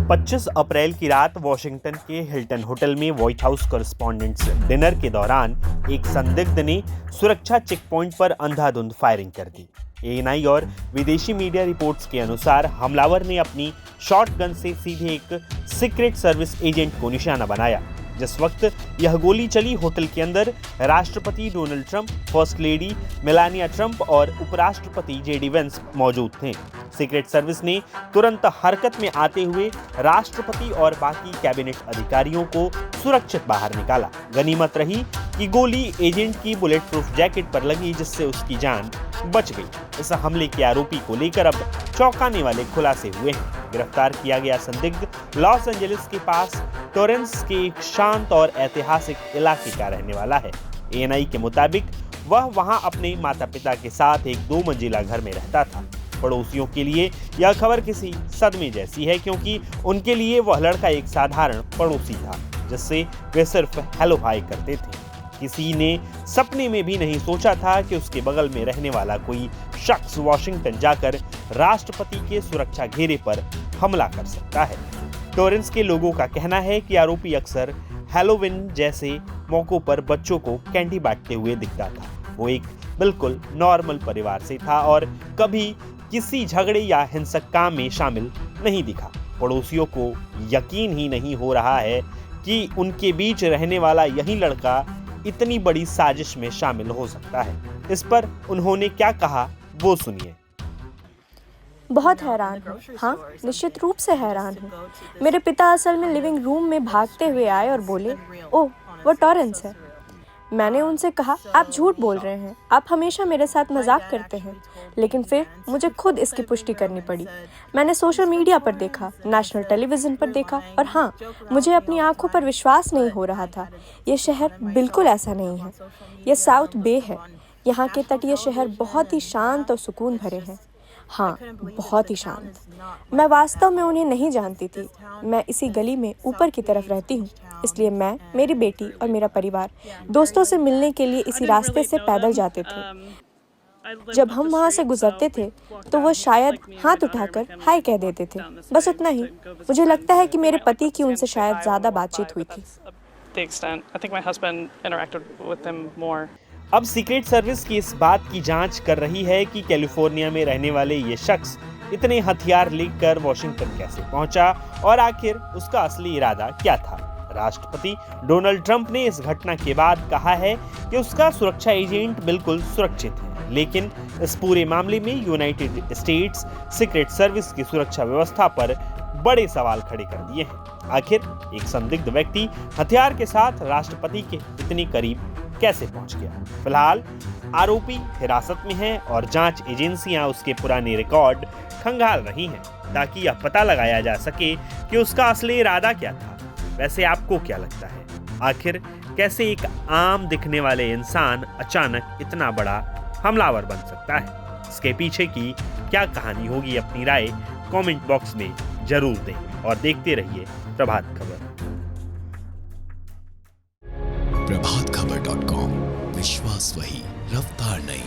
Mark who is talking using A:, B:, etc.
A: 25 अप्रैल की रात वॉशिंगटन के हिल्टन होटल में व्हाइट हाउस कॉरेस्पॉन्डेंट्स डिनर के दौरान एक संदिग्ध ने सुरक्षा चेक पॉइंट पर अंधाधुंध फायरिंग कर दी। एएनआई और विदेशी मीडिया रिपोर्ट्स के अनुसार हमलावर ने अपनी शॉटगन से सीधे एक सीक्रेट सर्विस एजेंट को निशाना बनाया। जिस वक्त यह गोली चली, होटल के अंदर राष्ट्रपति Donald Trump, first lady Melania Trump और उपराष्ट्रपति जेडी वेंस मौजूद थे। सीक्रेट सर्विस ने तुरंत हरकत में आते हुए राष्ट्रपति और बाकी कैबिनेट अधिकारियों को सुरक्षित बाहर निकाला। गनीमत रही कि गोली एजेंट की बुलेट प्रूफ जैकेट पर लगी, जिससे उसकी जान बच गई। इस हमले के आरोपी को लेकर अब चौंकाने वाले खुलासे हुए हैं। गिरफ्तार किया गया संदिग्ध लॉस एंजलिस के पास टोरेंस के एक शांत और ऐतिहासिक इलाके का रहने वाला है। एएनआई के मुताबिक वह वहां अपने माता पिता के साथ एक 2 मंजिला घर में रहता था। पड़ोसियों के लिए यह खबर किसी सदमे जैसी है, क्योंकि उनके लिए वह लड़का एक साधारण पड़ोसी था जिससे वे सिर्फ हेलो हाय करते थे। किसी ने सपने में भी नहीं सोचा था कि उसके बगल में रहने वाला कोई शख्स वॉशिंगटन जाकर राष्ट्रपति के सुरक्षा घेरे पर हमला कर सकता है। टोरेंस के लोगों का कहना है कि आरोपी अक्सर हैलोवीन जैसे मौकों पर बच्चों को कैंडी बांटते हुए दिखता था। वो एक बिल्कुल नॉर्मल परिवार से था और कभी किसी झगड़े या हिंसक काम में शामिल नहीं दिखा। पड़ोसियों को यकीन ही नहीं हो रहा है कि उनके बीच रहने वाला यही लड़का इतनी बड़ी साजिश में शामिल हो सकता है। इस पर उन्होंने क्या कहा, वो सुनिए।
B: बहुत हैरान हूँ। हाँ, निश्चित रूप से हैरान हूँ। मेरे पिता असल में लिविंग रूम में भागते हुए आए और बोले, ओह, वो टॉरेंस है। मैंने उनसे कहा, आप झूठ बोल रहे हैं, आप हमेशा मेरे साथ मजाक करते हैं। लेकिन फिर मुझे खुद इसकी पुष्टि करनी पड़ी। मैंने सोशल मीडिया पर देखा, नेशनल टेलीविजन पर देखा, और हाँ, मुझे अपनी आंखों पर विश्वास नहीं हो रहा था। ये शहर बिल्कुल ऐसा नहीं है। यह साउथ बे है। यहाँ के तटीय शहर बहुत ही शांत और सुकून भरे हैं। हाँ, बहुत ही शांत। मैं वास्तव में उन्हें नहीं जानती थी। मैं इसी गली में ऊपर की तरफ रहती हूँ, इसलिए मैं, मेरी बेटी और मेरा परिवार दोस्तों से मिलने के लिए इसी रास्ते से पैदल जाते थे। जब हम वहाँ से गुजरते थे तो वो शायद हाथ उठाकर हाय कह देते थे, बस उतना ही। मुझे लगता है कि मेरे पति की उनसे शायद ज़्यादा बातचीत हुई थी।
A: अब सीक्रेट सर्विस की इस बात की जांच कर रही है कि कैलिफोर्निया में रहने वाले ये शख्स इतने हथियार लेकर वॉशिंगटन कैसे पहुंचा और आखिर उसका असली इरादा क्या था। राष्ट्रपति डोनाल्ड ट्रंप ने इस घटना के बाद कहा है कि उसका सुरक्षा एजेंट बिल्कुल सुरक्षित है, लेकिन इस पूरे मामले में यूनाइटेड स्टेट्स सीक्रेट सर्विस की सुरक्षा व्यवस्था पर बड़े सवाल खड़े कर दिए हैं। आखिर एक संदिग्ध व्यक्ति हथियार के साथ राष्ट्रपति के इतने करीब कैसे पहुंच गया। फिलहाल आरोपी हिरासत में है और जांच एजेंसियां उसके पुराने रिकॉर्ड खंगाल रही हैं ताकि यह पता लगाया जा सके कि उसका असली इरादा क्या था। वैसे आपको क्या लगता है, आखिर कैसे एक आम दिखने वाले इंसान अचानक इतना बड़ा हमलावर बन सकता है? इसके पीछे की क्या कहानी होगी, अपनी राय कमेंट बॉक्स में जरूर दें और देखते रहिए प्रभात खबर।
C: प्रभातखबर.com, विश्वास वही, रफ्तार नहीं।